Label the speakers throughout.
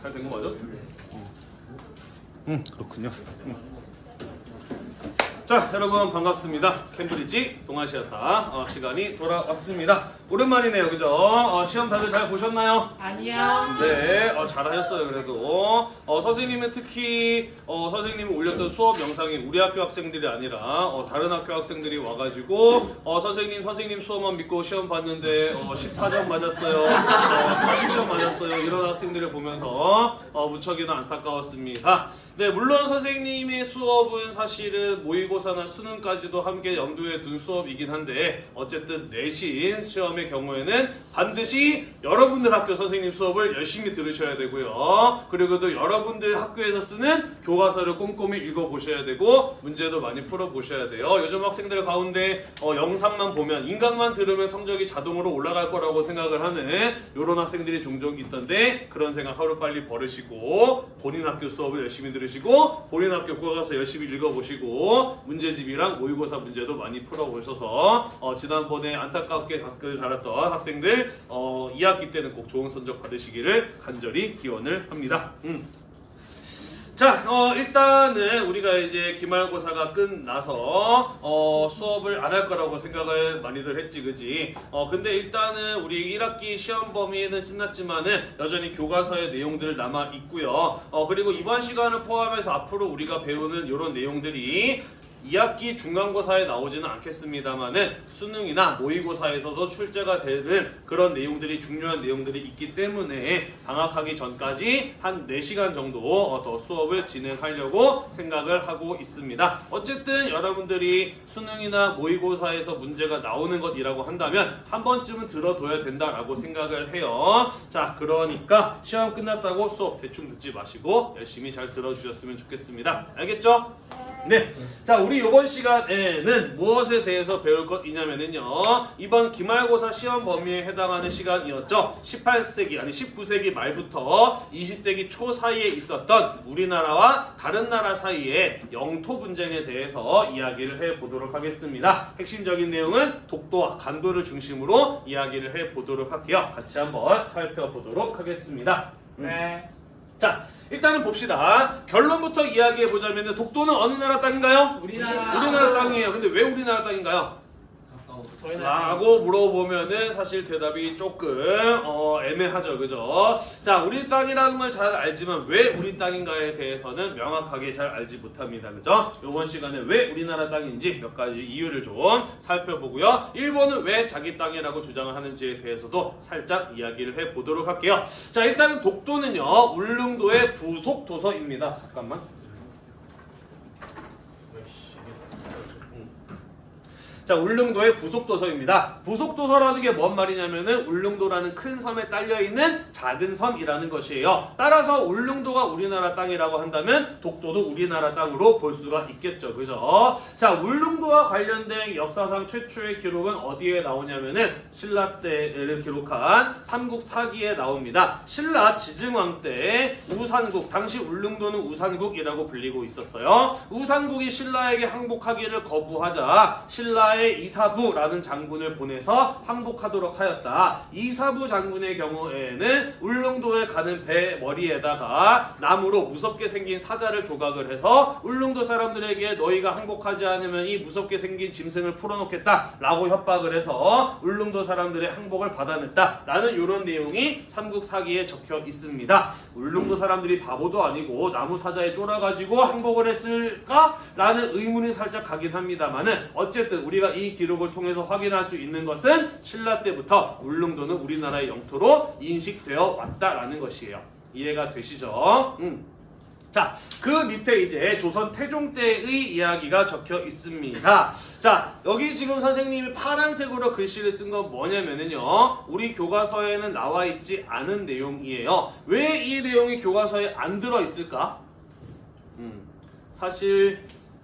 Speaker 1: 잘 된 거 맞아? 그렇군요. 자, 여러분 반갑습니다. 캠브리지 동아시아사 시간이 돌아왔습니다. 오랜만이네요, 그죠? 시험 다들 잘 보셨나요?
Speaker 2: 아니요.
Speaker 1: 네, 잘하셨어요. 그래도 선생님은 특히 선생님이 올렸던 수업 영상이 우리 학교 학생들이 아니라 다른 학교 학생들이 와가지고 선생님 수업만 믿고 시험 봤는데 14점 맞았어요, 40점 맞았어요, 이런 학생들을 보면서 무척이나 안타까웠습니다. 네, 물론 선생님의 수업은 사실은 모의고사나 수능까지도 함께 염두에 둔 수업이긴 한데 어쨌든 내신 시험의 경우에는 반드시 여러분들 학교 선생님 수업을 열심히 들으셔야 되고요. 그리고 또 여러분들 학교에서 쓰는 교과서를 꼼꼼히 읽어보셔야 되고 문제도 많이 풀어보셔야 돼요. 요즘 학생들 가운데 영상만 보면 인강만 들으면 성적이 자동으로 올라갈 거라고 생각을 하는 이런 학생들이 종종 있던데 그런 생각 하루빨리 버리시고 본인 학교 수업을 열심히 들으시고 본인 학교 교과서 열심히 읽어보시고 문제집이랑 모의고사 문제도 많이 풀어보셔서 지난번에 안타깝게 댓글 달았던 학생들 2학기 때는 꼭 좋은 성적 받으시기를 간절히 기원을 합니다. 자, 일단은 우리가 이제 기말고사가 끝나서 수업을 안 할 거라고 생각을 많이들 했지, 그지? 근데 일단은 우리 1학기 시험 범위는 끝났지만은 여전히 교과서의 내용들 남아 있고요. 그리고 이번 시간을 포함해서 앞으로 우리가 배우는 이런 내용들이 2학기 중간고사에 나오지는 않겠습니다만은 수능이나 모의고사에서도 출제가 되는 그런 내용들이 중요한 내용들이 있기 때문에 방학하기 전까지 한 4시간 정도 더 수업을 진행하려고 생각을 하고 있습니다. 어쨌든 여러분들이 수능이나 모의고사에서 문제가 나오는 것이라고 한다면 한 번쯤은 들어둬야 된다라고 생각을 해요. 자, 그러니까 시험 끝났다고 수업 대충 듣지 마시고 열심히 잘 들어주셨으면 좋겠습니다. 알겠죠? 네. 자, 우리 이번 시간에는 무엇에 대해서 배울 것이냐면요, 이번 기말고사 시험 범위에 해당하는 시간이었죠. 18세기 아니 19세기 말부터 20세기 초 사이에 있었던 우리나라와 다른 나라 사이의 영토 분쟁에 대해서 이야기를 해보도록 하겠습니다. 핵심적인 내용은 독도와 간도를 중심으로 이야기를 해보도록 할게요. 같이 한번 살펴보도록 하겠습니다.
Speaker 2: 네.
Speaker 1: 자, 일단은 봅시다. 결론부터 이야기해보자면 독도는 어느 나라 땅인가요?
Speaker 2: 우리나라
Speaker 1: 땅이에요. 근데 왜 우리나라 땅인가요?
Speaker 2: 저희 나라.
Speaker 1: 라고 물어보면은 사실 대답이 조금 애매하죠, 그죠? 자, 우리 땅이라는 걸 잘 알지만 왜 우리 땅인가에 대해서는 명확하게 잘 알지 못합니다, 그죠? 이번 시간에 왜 우리나라 땅인지 몇 가지 이유를 좀 살펴보고요. 일본은 왜 자기 땅이라고 주장을 하는지에 대해서도 살짝 이야기를 해보도록 할게요. 자, 일단은 독도는요, 울릉도의 부속 도서입니다. 잠깐만. 자, 울릉도의 부속도서입니다. 부속도서라는 게 뭔 말이냐면은 울릉도라는 큰 섬에 딸려있는 작은 섬이라는 것이에요. 따라서 울릉도가 우리나라 땅이라고 한다면 독도도 우리나라 땅으로 볼 수가 있겠죠, 그죠? 자, 울릉도와 관련된 역사상 최초의 기록은 어디에 나오냐면은 신라 때를 기록한 삼국사기에 나옵니다. 신라 지증왕 때 우산국, 당시 울릉도는 우산국이라고 불리고 있었어요. 우산국이 신라에게 항복하기를 거부하자 신라의 이사부라는 장군을 보내서 항복하도록 하였다. 이사부 장군의 경우에는 울릉도에 가는 배 머리에다가 나무로 무섭게 생긴 사자를 조각을 해서 울릉도 사람들에게 너희가 항복하지 않으면 이 무섭게 생긴 짐승을 풀어놓겠다 라고 협박을 해서 울릉도 사람들의 항복을 받아냈다 라는 이런 내용이 삼국사기에 적혀 있습니다. 울릉도 사람들이 바보도 아니고 나무 사자에 쫄아가지고 항복을 했을까? 라는 의문이 살짝 가긴 합니다만은 어쨌든 우리가 이 기록을 통해서 확인할 수 있는 것은 신라 때부터 울릉도는 우리나라의 영토로 인식되어 왔다라는 것이에요. 이해가 되시죠? 자, 그 밑에 이제 조선 태종 때의 이야기가 적혀 있습니다. 자, 여기 지금 선생님이 파란색으로 글씨를 쓴 건 뭐냐면은요, 우리 교과서에는 나와 있지 않은 내용이에요. 왜 이 내용이 교과서에 안 들어 있을까? 사실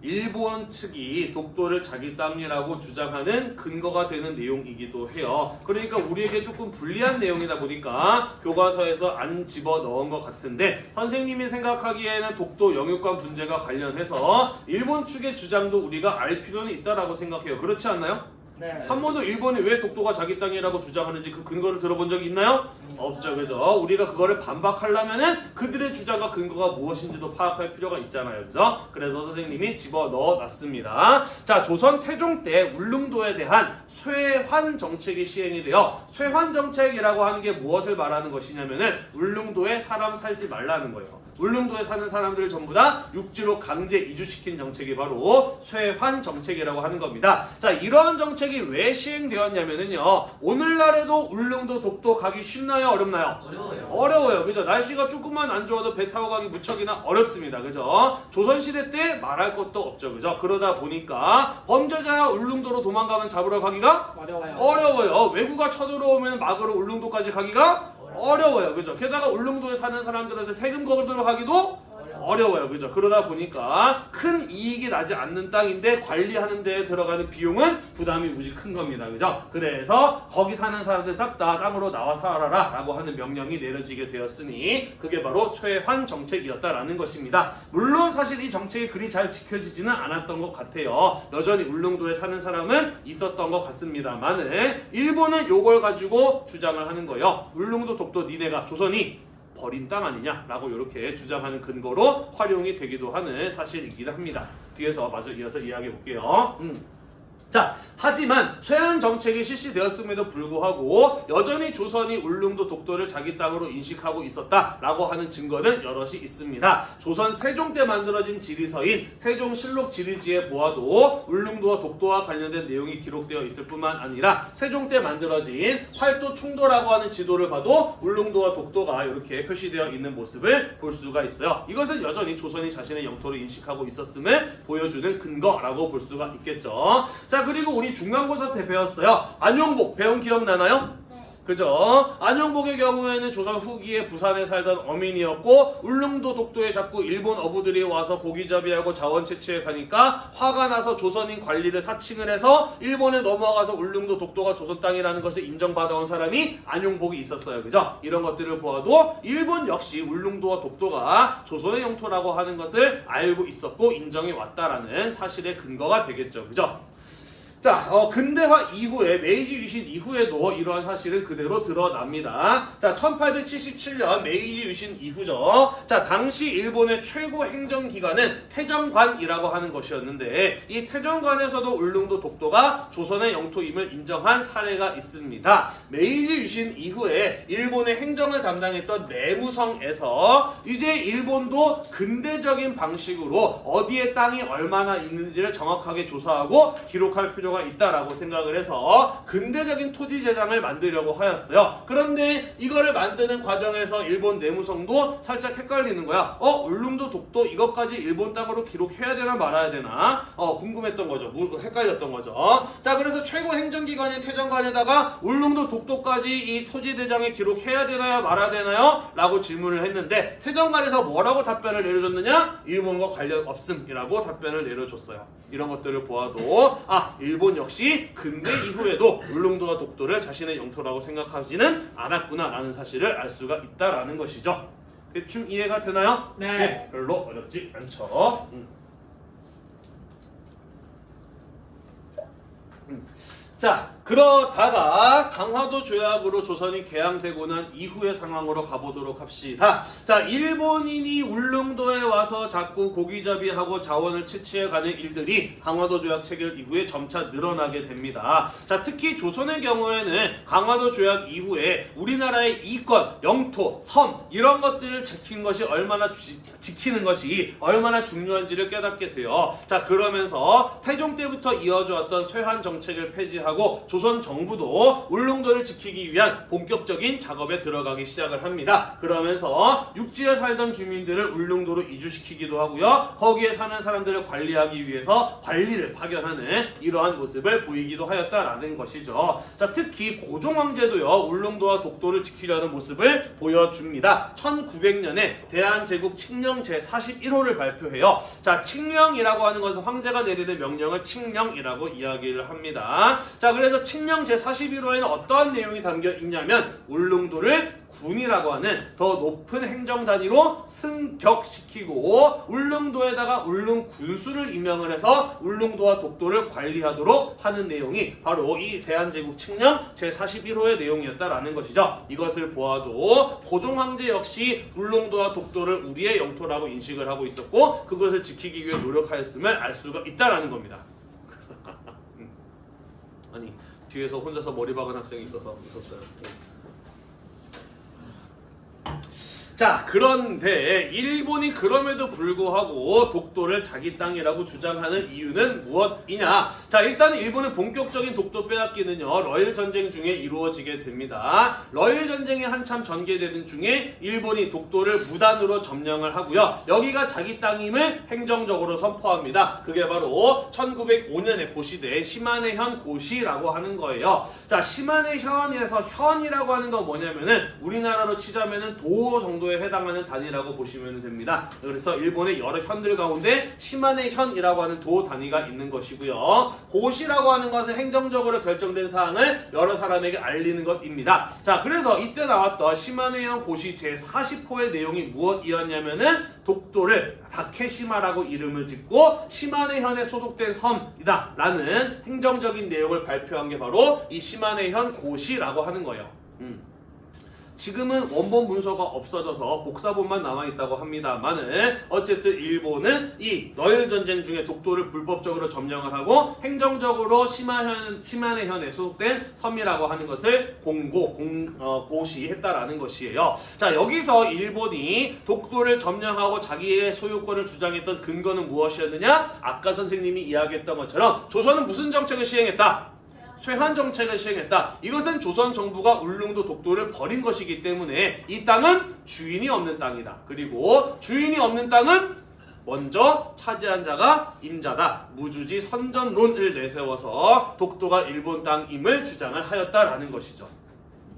Speaker 1: 일본 측이 독도를 자기 땅이라고 주장하는 근거가 되는 내용이기도 해요. 그러니까 우리에게 조금 불리한 내용이다 보니까 교과서에서 안 집어넣은 것 같은데 선생님이 생각하기에는 독도 영유권 분쟁과 관련해서 일본 측의 주장도 우리가 알 필요는 있다라고 생각해요. 그렇지 않나요?
Speaker 2: 네.
Speaker 1: 한 번도 일본이 왜 독도가 자기 땅이라고 주장하는지 그 근거를 들어본 적이 있나요? 없죠, 그죠? 우리가 그거를 반박하려면은 그들의 주장과 근거가 무엇인지도 파악할 필요가 있잖아요, 그죠? 그래서 선생님이 집어넣어 놨습니다. 자, 조선 태종 때 울릉도에 대한 쇠환 정책이 시행이 되어 쇠환 정책이라고 하는 게 무엇을 말하는 것이냐면은 울릉도에 사람 살지 말라는 거예요. 울릉도에 사는 사람들을 전부 다 육지로 강제 이주시킨 정책이 바로 쇠환 정책이라고 하는 겁니다. 자, 이러한 정책이 왜 시행되었냐면은요, 오늘날에도 울릉도 독도 가기 쉽나요? 어렵나요?
Speaker 3: 어려워요.
Speaker 1: 어려워요. 그죠? 날씨가 조금만 안 좋아도 배 타고 가기 무척이나 어렵습니다. 그죠? 조선시대 때 말할 것도 없죠. 그죠? 그러다 보니까 범죄자야 울릉도로 도망가면 잡으러 가기가
Speaker 2: 어려워요.
Speaker 1: 어려워요. 외구가 쳐들어오면 막으로 울릉도까지 가기가 어려워요. 그죠? 게다가 울릉도에 사는 사람들한테 세금 거두러 가기도 어려워요. 그죠? 그러다 보니까 큰 이익이 나지 않는 땅인데 관리하는 데에 들어가는 비용은 부담이 무지 큰 겁니다. 그죠? 그래서 거기 사는 사람들 싹 다 땅으로 나와 살아라 라고 하는 명령이 내려지게 되었으니 그게 바로 쇠환 정책이었다라는 것입니다. 물론 사실 이 정책이 그리 잘 지켜지지는 않았던 것 같아요. 여전히 울릉도에 사는 사람은 있었던 것 같습니다만은 일본은 요걸 가지고 주장을 하는 거예요. 울릉도 독도 니네가 조선이 버린 땅 아니냐라고 이렇게 주장하는 근거로 활용이 되기도 하는 사실이긴 합니다. 뒤에서 마저 이어서 이야기해 볼게요. 자, 하지만 쇠환 정책이 실시되었음에도 불구하고 여전히 조선이 울릉도 독도를 자기 땅으로 인식하고 있었다라고 하는 증거는 여럿이 있습니다. 조선 세종 때 만들어진 지리서인 세종실록 지리지에 보아도 울릉도와 독도와 관련된 내용이 기록되어 있을 뿐만 아니라 세종 때 만들어진 활도 충도라고 하는 지도를 봐도 울릉도와 독도가 이렇게 표시되어 있는 모습을 볼 수가 있어요. 이것은 여전히 조선이 자신의 영토를 인식하고 있었음을 보여주는 근거라고 볼 수가 있겠죠. 자, 그리고 우리 중간고사 때 배웠어요. 안용복 배운 기억나나요?
Speaker 4: 네.
Speaker 1: 그죠? 안용복의 경우에는 조선 후기에 부산에 살던 어민이었고 울릉도 독도에 자꾸 일본 어부들이 와서 고기잡이하고 자원 채취해 가니까 화가 나서 조선인 관리를 사칭을 해서 일본에 넘어가서 울릉도 독도가 조선 땅이라는 것을 인정받아온 사람이 안용복이 있었어요. 그죠? 이런 것들을 보아도 일본 역시 울릉도와 독도가 조선의 영토라고 하는 것을 알고 있었고 인정해 왔다라는 사실의 근거가 되겠죠. 그죠? 자, 근대화 이후에 메이지 유신 이후에도 이러한 사실은 그대로 드러납니다. 자, 1877년 메이지 유신 이후죠. 자, 당시 일본의 최고 행정기관은 태정관이라고 하는 것이었는데 이 태정관에서도 울릉도 독도가 조선의 영토임을 인정한 사례가 있습니다. 메이지 유신 이후에 일본의 행정을 담당했던 내무성에서 이제 일본도 근대적인 방식으로 어디에 땅이 얼마나 있는지를 정확하게 조사하고 기록할 필요가 있다라고 생각을 해서 근대적인 토지 제장을 만들려고 하였어요. 그런데 이거를 만드는 과정에서 일본 내무성도 살짝 헷갈리는 거야. 울릉도 독도 이것까지 일본 땅으로 기록해야 되나 말아야 되나 궁금했던 거죠. 헷갈렸던 거죠. 자, 그래서 최고 행정기관인 태정관에다가 울릉도 독도까지 이 토지 대장에 기록해야 되나요 말아야 되나요? 라고 질문을 했는데 태정관에서 뭐라고 답변을 내려줬느냐? 일본과 관련 없음이라고 답변을 내려줬어요. 이런 것들을 보아도 일본 역시 근대 이후에도 울릉도와 독도를 자신의 영토라고 생각하지는 않았구나라는 사실을 알 수가 있다라는 것이죠. 대충 이해가 되나요?
Speaker 2: 네.
Speaker 1: 별로 어렵지 않죠. 자, 그러다가 강화도 조약으로 조선이 개항되고 난 이후의 상황으로 가보도록 합시다. 자, 일본인이 울릉도에 와서 자꾸 고기잡이하고 자원을 채취해가는 일들이 강화도 조약 체결 이후에 점차 늘어나게 됩니다. 자, 특히 조선의 경우에는 강화도 조약 이후에 우리나라의 이권, 영토, 섬 이런 것들을 지키는 것이 얼마나 중요한지를 깨닫게 돼요. 자, 그러면서 태종 때부터 이어져 왔던 쇠환 정책을 폐지하고 조선 정부도 울릉도를 지키기 위한 본격적인 작업에 들어가기 시작을 합니다. 그러면서 육지에 살던 주민들을 울릉도로 이주시키기도 하고요. 거기에 사는 사람들을 관리하기 위해서 관리를 파견하는 이러한 모습을 보이기도 하였다라는 것이죠. 자, 특히 고종 황제도요. 울릉도와 독도를 지키려는 모습을 보여줍니다. 1900년에 대한제국 칙령 제41호를 발표해요. 자, 칙령이라고 하는 것은 황제가 내리는 명령을 칙령이라고 이야기를 합니다. 자, 그래서 칙령 제41호에는 어떠한 내용이 담겨 있냐면 울릉도를 군이라고 하는 더 높은 행정 단위로 승격시키고 울릉도에다가 울릉 군수를 임명을 해서 울릉도와 독도를 관리하도록 하는 내용이 바로 이 대한제국 칙령 제41호의 내용이었다라는 것이죠. 이것을 보아도 고종 황제 역시 울릉도와 독도를 우리의 영토라고 인식을 하고 있었고 그것을 지키기 위해 노력하였음을 알 수가 있다라는 겁니다. 아니 뒤에서 혼자서 머리 박은 학생이 있어서 있었어요. 자, 그런데 일본이 그럼에도 불구하고 독도를 자기 땅이라고 주장하는 이유는 무엇이냐? 자, 일단은 일본은 본격적인 독도 빼앗기는요 러일 전쟁 중에 이루어지게 됩니다. 러일 전쟁이 한참 전개되는 중에 일본이 독도를 무단으로 점령을 하고요. 여기가 자기 땅임을 행정적으로 선포합니다. 그게 바로 1905년에 고시대 시마네현 고시라고 하는 거예요. 자, 시마네현에서 현이라고 하는 건 뭐냐면은 우리나라로 치자면은 도 정도에 해당하는 단위라고 보시면 됩니다. 그래서 일본의 여러 현들 가운데 시마네 현이라고 하는 도 단위가 있는 것이고요. 고시라고 하는 것은 행정적으로 결정된 사항을 여러 사람에게 알리는 것입니다. 자, 그래서 이때 나왔던 시마네현 고시 제40호의 내용이 무엇이었냐면은 독도를 다케시마라고 이름을 짓고 시마네현에 소속된 섬이다 라는 행정적인 내용을 발표한 게 바로 이 시마네현 고시라고 하는 거예요. 지금은 원본 문서가 없어져서 복사본만 남아있다고 합니다만은 어쨌든 일본은 이 러일 전쟁 중에 독도를 불법적으로 점령을 하고 행정적으로 시마네현에 소속된 섬이라고 하는 것을 고시했다라는 것이에요. 자, 여기서 일본이 독도를 점령하고 자기의 소유권을 주장했던 근거는 무엇이었느냐? 아까 선생님이 이야기했던 것처럼 조선은 무슨 정책을 시행했다? 쇠한 정책을 시행했다. 이것은 조선 정부가 울릉도 독도를 버린 것이기 때문에 이 땅은 주인이 없는 땅이다. 그리고 주인이 없는 땅은 먼저 차지한 자가 임자다. 무주지 선전론을 내세워서 독도가 일본 땅임을 주장을 하였다라는 것이죠.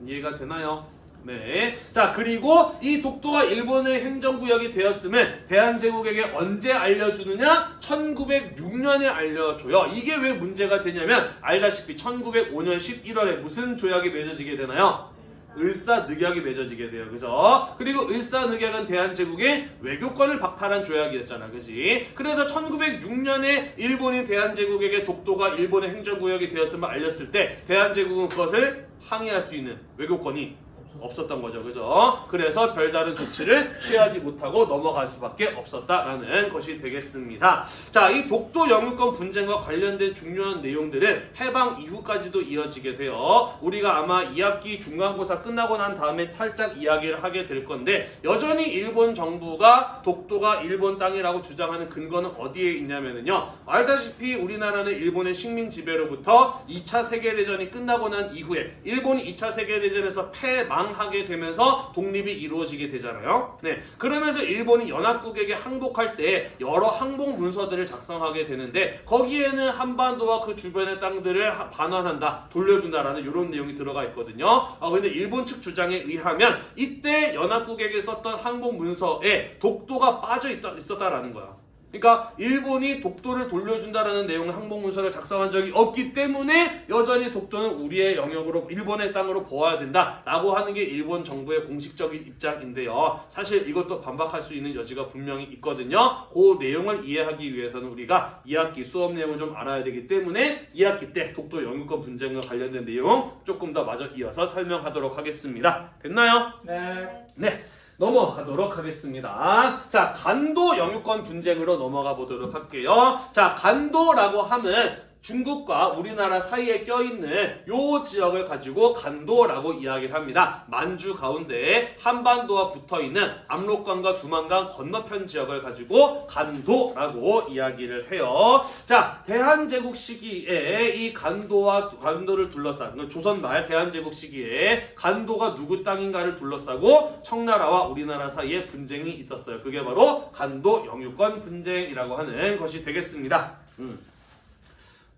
Speaker 1: 이해가 되나요? 네. 자, 그리고 이 독도가 일본의 행정구역이 되었음을 대한제국에게 언제 알려주느냐? 1906년에 알려줘요. 이게 왜 문제가 되냐면 알다시피 1905년 11월에 무슨 조약이 맺어지게 되나요? 을사늑약이 맺어지게 돼요. 그죠? 그리고 을사늑약은 대한제국의 외교권을 박탈한 조약이었잖아. 그지? 그래서 1906년에 일본이 대한제국에게 독도가 일본의 행정구역이 되었음을 알렸을 때 대한제국은 그것을 항의할 수 있는 외교권이 없었던 거죠. 그죠? 그래서 별다른 조치를 취하지 못하고 넘어갈 수밖에 없었다라는 것이 되겠습니다. 자, 이 독도 영유권 분쟁과 관련된 중요한 내용들은 해방 이후까지도 이어지게 돼요. 우리가 아마 2학기 중간고사 끝나고 난 다음에 살짝 이야기를 하게 될 건데 여전히 일본 정부가 독도가 일본 땅이라고 주장하는 근거는 어디에 있냐면요. 알다시피 우리나라는 일본의 식민 지배로부터 2차 세계대전이 끝나고 난 이후에 일본이 2차 세계대전에서 패망하게 되면서 독립이 이루어지게 되잖아요. 네, 그러면서 일본이 연합국에게 항복할 때 여러 항복 문서들을 작성하게 되는데 거기에는 한반도와 그 주변의 땅들을 반환한다, 돌려준다라는 이런 내용이 들어가 있거든요. 근데 일본 측 주장에 의하면 이때 연합국에게 썼던 항복 문서에 독도가 빠져 있었다라는 거야. 그러니까 일본이 독도를 돌려준다라는 내용의 항복문서를 작성한 적이 없기 때문에 여전히 독도는 우리의 영역으로 일본의 땅으로 보아야 된다라고 하는 게 일본 정부의 공식적인 입장인데요. 사실 이것도 반박할 수 있는 여지가 분명히 있거든요. 그 내용을 이해하기 위해서는 우리가 2학기 수업 내용을 좀 알아야 되기 때문에 2학기 때 독도 영유권 분쟁과 관련된 내용 조금 더 마저 이어서 설명하도록 하겠습니다. 됐나요?
Speaker 2: 네.
Speaker 1: 네. 넘어가도록 하겠습니다. 자, 간도 영유권 분쟁으로 넘어가 보도록 할게요. 자, 간도라고 하면 중국과 우리나라 사이에 껴있는 요 지역을 가지고 간도라고 이야기를 합니다. 만주 가운데 한반도와 붙어있는 압록강과 두만강 건너편 지역을 가지고 간도라고 이야기를 해요. 자, 대한제국 시기에 이 간도를 둘러싼 조선 말 대한제국 시기에 간도가 누구 땅인가를 둘러싸고 청나라와 우리나라 사이에 분쟁이 있었어요. 그게 바로 간도 영유권 분쟁이라고 하는 것이 되겠습니다.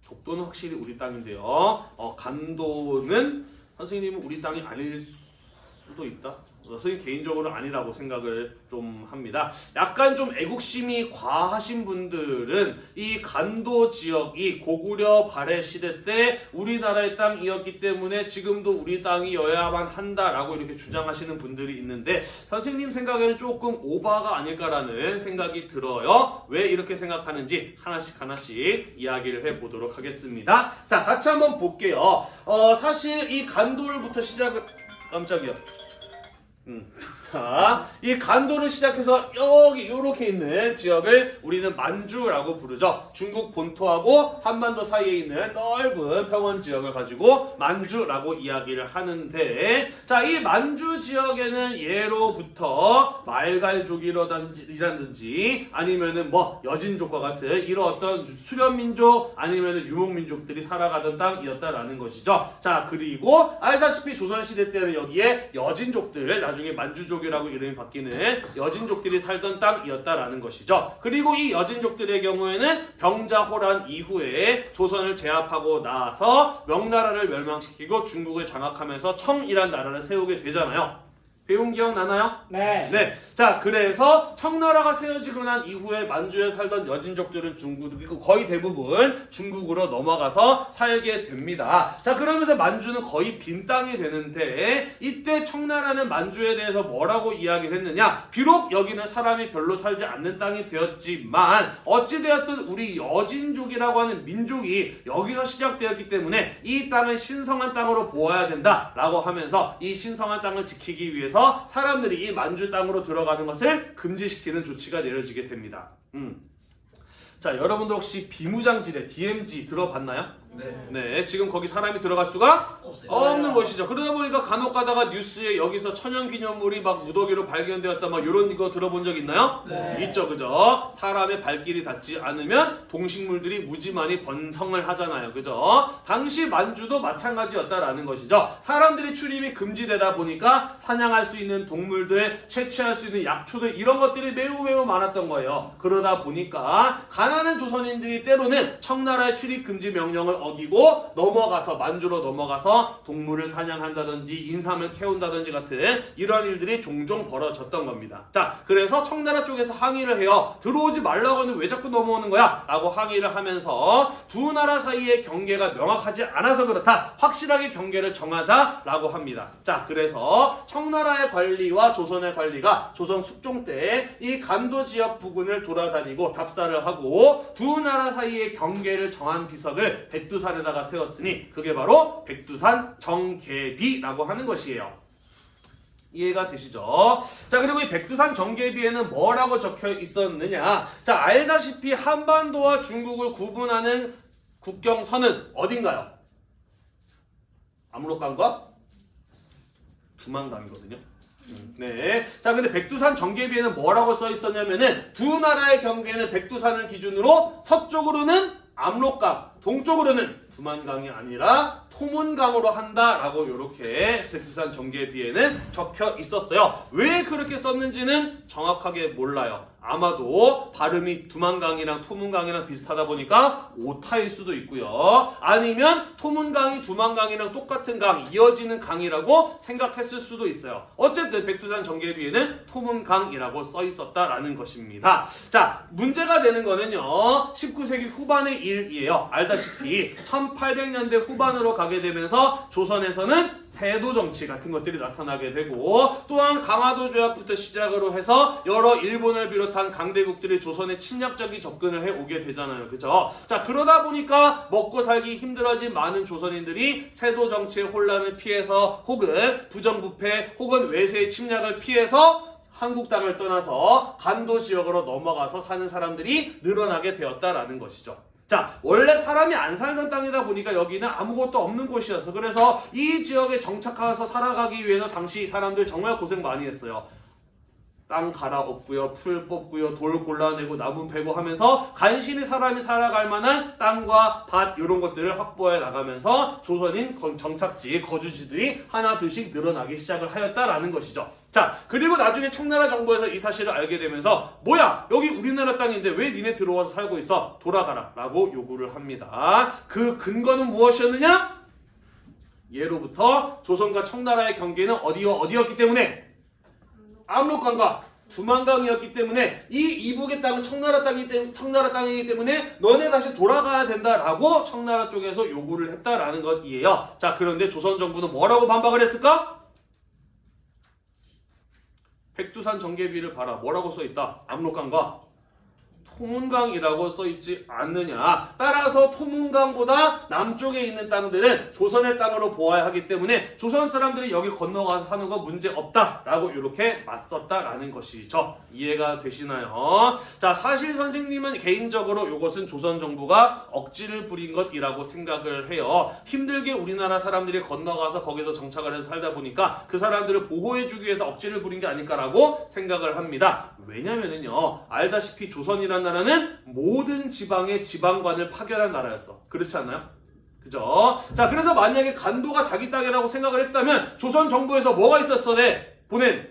Speaker 1: 독도는 확실히 우리 땅인데요. 간도는 선생님은 우리 땅이 아닐 수도 있다. 선생님 개인적으로는 아니라고 생각을 좀 합니다. 약간 좀 애국심이 과하신 분들은 이 간도 지역이 고구려 발해 시대 때 우리나라의 땅이었기 때문에 지금도 우리 땅이어야만 한다라고 이렇게 주장하시는 분들이 있는데 선생님 생각에는 조금 오바가 아닐까라는 생각이 들어요. 왜 이렇게 생각하는지 하나씩 이야기를 해보도록 하겠습니다. 자, 같이 한번 볼게요. 사실 이 간도를부터 시작을 깜짝이야. 자, 이 간도를 시작해서 여기 이렇게 있는 지역을 우리는 만주라고 부르죠. 중국 본토하고 한반도 사이에 있는 넓은 평원 지역을 가지고 만주라고 이야기를 하는데, 자, 이 만주 지역에는 예로부터 말갈족이라든지 아니면은 뭐 여진족과 같은 이런 어떤 수련민족 아니면은 유목민족들이 살아가던 땅이었다라는 것이죠. 자, 그리고 알다시피 조선시대 때는 여기에 여진족들, 나중에 만주족이라고 이름이 바뀌는 여진족들이 살던 땅이었다라는 것이죠. 그리고 이 여진족들의 경우에는 병자호란 이후에 조선을 제압하고 나서 명나라를 멸망시키고 중국을 장악하면서 청이란 나라를 세우게 되잖아요. 배운 기억 나나요?
Speaker 2: 네.
Speaker 1: 네. 자, 그래서 청나라가 세워지고 난 이후에 만주에 살던 여진족들은 중국이고 거의 대부분 중국으로 넘어가서 살게 됩니다. 자, 그러면서 만주는 거의 빈 땅이 되는데 이때 청나라는 만주에 대해서 뭐라고 이야기를 했느냐? 비록 여기는 사람이 별로 살지 않는 땅이 되었지만 어찌되었든 우리 여진족이라고 하는 민족이 여기서 시작되었기 때문에 이 땅은 신성한 땅으로 보아야 된다라고 하면서 이 신성한 땅을 지키기 위해서 사람들이 이 만주 땅으로 들어가는 것을 금지시키는 조치가 내려지게 됩니다. 자, 여러분들 혹시 비무장지대 DMZ 들어봤나요? 네, 지금 거기 사람이 들어갈 수가 없는 것이죠. 그러다 보니까 간혹 가다가 뉴스에 여기서 천연기념물이 막 무더기로 발견되었다 막 이런 거 들어본 적 있나요?
Speaker 2: 네.
Speaker 1: 있죠, 그죠? 사람의 발길이 닿지 않으면 동식물들이 무지만이 번성을 하잖아요, 그죠? 당시 만주도 마찬가지였다라는 것이죠. 사람들이 출입이 금지되다 보니까 사냥할 수 있는 동물들, 채취할 수 있는 약초들 이런 것들이 매우 많았던 거예요. 그러다 보니까 가난한 조선인들이 때로는 청나라의 출입 금지 명령을 어기고 넘어가서 만주로 넘어가서 동물을 사냥한다든지 인삼을 캐온다든지 같은 이런 일들이 종종 벌어졌던 겁니다. 자, 그래서 청나라 쪽에서 항의를 해요. 들어오지 말라고 하는데 왜 자꾸 넘어오는 거야? 라고 항의를 하면서 두 나라 사이의 경계가 명확하지 않아서 그렇다. 확실하게 경계를 정하자라고 합니다. 자, 그래서 청나라의 관리와 조선의 관리가 조선 숙종 때 이 간도 지역 부근을 돌아다니고 답사를 하고 두 나라 사이의 경계를 정한 비석을 백두산에다가 세웠으니 그게 바로 백두산 정계비라고 하는 것이에요. 이해가 되시죠? 자, 그리고 이 백두산 정계비에는 뭐라고 적혀 있었느냐? 자, 알다시피 한반도와 중국을 구분하는 국경선은 어딘가요? 압록강과 두만강이거든요. 네. 자, 근데 백두산 정계비에는 뭐라고 써 있었냐면은 두 나라의 경계는 백두산을 기준으로 서쪽으로는 압록강, 동쪽으로는 두만강이 아니라 토문강으로 한다라고 이렇게 백두산 정계비에는 적혀 있었어요. 왜 그렇게 썼는지는 정확하게 몰라요. 아마도 발음이 두만강이랑 토문강이랑 비슷하다 보니까 오타일 수도 있고요. 아니면 토문강이 두만강이랑 똑같은 강, 이어지는 강이라고 생각했을 수도 있어요. 어쨌든 백두산 정계비에는 토문강이라고 써 있었다라는 것입니다. 자, 문제가 되는 거는요. 19세기 후반의 일이에요. 알다시피 1800년대 후반으로 가게 되면서 조선에서는 세도 정치 같은 것들이 나타나게 되고 또한 강화도 조약부터 시작으로 해서 여러 일본을 비롯한 강대국들이 조선에 침략적인 접근을 해오게 되잖아요. 그죠? 자, 그러다 보니까 먹고 살기 힘들어진 많은 조선인들이 세도 정치의 혼란을 피해서 혹은 부정부패 혹은 외세의 침략을 피해서 한국 땅을 떠나서 간도 지역으로 넘어가서 사는 사람들이 늘어나게 되었다라는 것이죠. 자, 원래 사람이 안 살던 땅이다 보니까 여기는 아무것도 없는 곳이었어. 그래서 이 지역에 정착해서 살아가기 위해서 당시 사람들 정말 고생 많이 했어요. 땅 갈아엎고요, 풀 뽑고요, 돌 골라내고 나무 베고 하면서 간신히 사람이 살아갈 만한 땅과 밭 이런 것들을 확보해 나가면서 조선인 정착지, 거주지들이 하나 둘씩 늘어나기 시작을 하였다라는 것이죠. 자, 그리고 나중에 청나라 정부에서 이 사실을 알게 되면서 뭐야, 여기 우리나라 땅인데 왜 니네 들어와서 살고 있어? 돌아가라 라고 요구를 합니다. 그 근거는 무엇이었느냐? 예로부터 조선과 청나라의 경계는 어디와 어디였기 때문에 압록강과 두만강이었기 때문에 이 이북의 땅은 청나라 땅이기 때문에 너네 다시 돌아가야 된다라고 청나라 쪽에서 요구를 했다라는 것이에요. 자, 그런데 조선 정부는 뭐라고 반박을 했을까? 백두산 정계비를 봐라. 뭐라고 써있다? 압록강과 토문강이라고 써있지 않느냐. 따라서 토문강보다 남쪽에 있는 땅들은 조선의 땅으로 보아야 하기 때문에 조선 사람들이 여기 건너가서 사는 거 문제 없다라고 이렇게 맞섰다라는 것이죠. 이해가 되시나요? 자, 사실 선생님은 개인적으로 이것은 조선 정부가 억지를 부린 것이라고 생각을 해요. 힘들게 우리나라 사람들이 건너가서 거기서 정착을 해서 살다 보니까 그 사람들을 보호해주기 위해서 억지를 부린 게 아닐까라고 생각을 합니다. 왜냐면은요, 알다시피 조선이라는 나라는 모든 지방의 지방관을 파견한 나라였어. 그렇지 않나요? 그죠? 자, 그래서 만약에 간도가 자기 땅이라고 생각을 했다면 조선 정부에서 뭐가 있었어? 보낸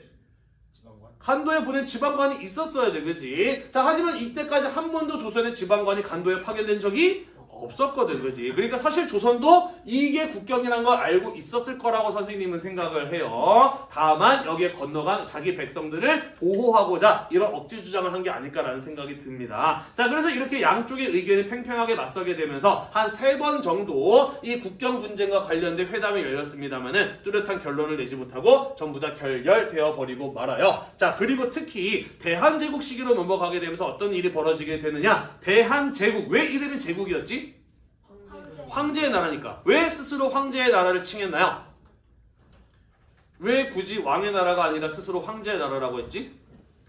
Speaker 1: 간도에 보낸 지방관이 있었어야 돼, 그지? 자, 하지만 이때까지 한 번도 조선의 지방관이 간도에 파견된 적이 없었거든, 그지? 그러니까 사실 조선도 이게 국경이란 걸 알고 있었을 거라고 선생님은 생각을 해요. 다만 여기에 건너간 자기 백성들을 보호하고자 이런 억지 주장을 한 게 아닐까라는 생각이 듭니다. 자, 그래서 이렇게 양쪽의 의견이 팽팽하게 맞서게 되면서 한 3번 정도 이 국경 분쟁과 관련된 회담이 열렸습니다만은 뚜렷한 결론을 내지 못하고 전부 다 결렬되어 버리고 말아요. 자, 그리고 특히 대한제국 시기로 넘어가게 되면서 어떤 일이 벌어지게 되느냐? 대한제국, 왜 이름이 제국이었지? 황제의 나라니까. 왜 스스로 황제의 나라를 칭했나요? 왜 굳이 왕의 나라가 아니라 스스로 황제의 나라라고 했지?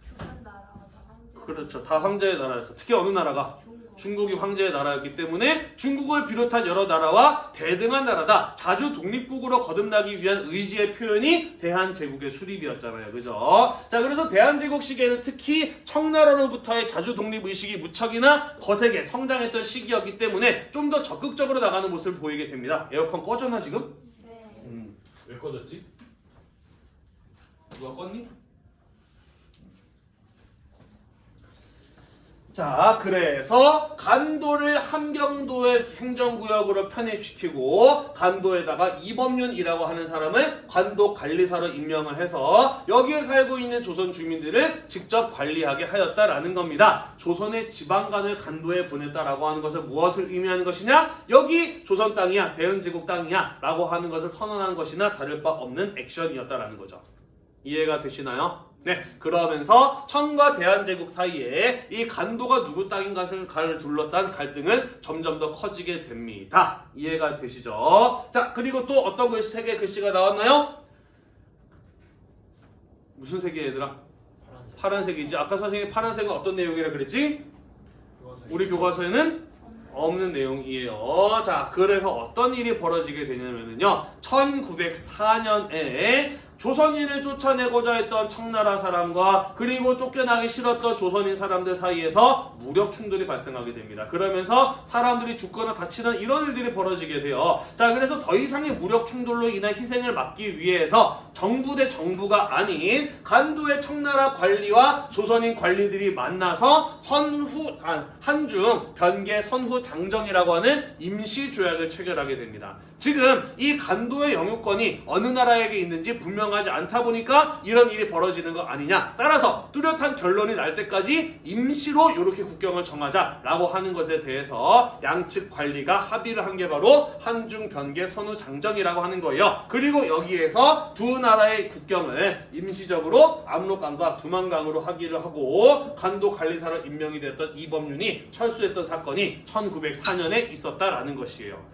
Speaker 3: 죽은 나라가 다 황제.
Speaker 1: 그렇죠. 다 황제의 나라였어. 특히 어느 나라가? 중국이 황제의 나라였기 때문에 중국을 비롯한 여러 나라와 대등한 나라다. 자주 독립국으로 거듭나기 위한 의지의 표현이 대한제국의 수립이었잖아요. 그죠? 자, 그래서 대한제국 시기에는 특히 청나라로부터의 자주 독립 의식이 무척이나 거세게 성장했던 시기였기 때문에 좀 더 적극적으로 나가는 모습을 보이게 됩니다. 에어컨 꺼졌나 지금?
Speaker 3: 네.
Speaker 1: 왜 꺼졌지? 누가 껐니? 자, 그래서 간도를 함경도의 행정구역으로 편입시키고 간도에다가 이범윤이라고 하는 사람을 간도 관리사로 임명을 해서 여기에 살고 있는 조선 주민들을 직접 관리하게 하였다라는 겁니다. 조선의 지방관을 간도에 보냈다라고 하는 것은 무엇을 의미하는 것이냐? 여기 조선 땅이야, 대한제국 땅이야 라고 하는 것을 선언한 것이나 다를 바 없는 액션이었다라는 거죠. 이해가 되시나요? 네, 그러면서 청과 대한제국 사이에 이 간도가 누구 땅인가를 둘러싼 갈등은 점점 더 커지게 됩니다. 이해가 되시죠? 자, 그리고 또 어떤 글씨, 세 개의 글씨가 나왔나요? 무슨 색이에요, 얘들아? 파란색이지. 아까 선생님이 파란색은 어떤 내용이라 그랬지? 우리 교과서에는 없는 내용이에요. 자, 그래서 어떤 일이 벌어지게 되냐면요, 1904년에 조선인을 쫓아내고자 했던 청나라 사람과 그리고 쫓겨나기 싫었던 조선인 사람들 사이에서 무력 충돌이 발생하게 됩니다. 그러면서 사람들이 죽거나 다치는 이런 일들이 벌어지게 돼요. 자, 그래서 더 이상의 무력 충돌로 인한 희생을 막기 위해서 정부 대 정부가 아닌 간도의 청나라 관리와 조선인 관리들이 만나서 한중 변계 선후 장정이라고 하는 임시 조약을 체결하게 됩니다. 지금 이 간도의 영유권이 어느 나라에게 있는지 분명하지 않다 보니까 이런 일이 벌어지는 거 아니냐. 따라서 뚜렷한 결론이 날 때까지 임시로 이렇게 국경을 정하자라고 하는 것에 대해서 양측 관리가 합의를 한 게 바로 한중 변계 선후 장정이라고 하는 거예요. 그리고 여기에서 두 나라의 국경을 임시적으로 압록강과 두만강으로 하기를 하고 간도 관리사로 임명이 됐던 이범윤이 철수했던 사건이 1904년에 있었다라는 것이에요.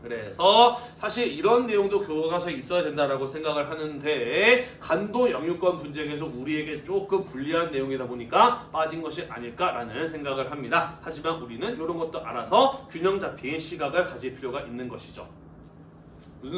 Speaker 1: 그래서 사실 이런 내용도 교과서에 있어야 된다라고 생각을 하는데 간도 영유권 분쟁에서 우리에게 조금 불리한 내용이다 보니까 빠진 것이 아닐까라는 생각을 합니다. 하지만 우리는 이런 것도 알아서 균형 잡힌 시각을 가질 필요가 있는 것이죠.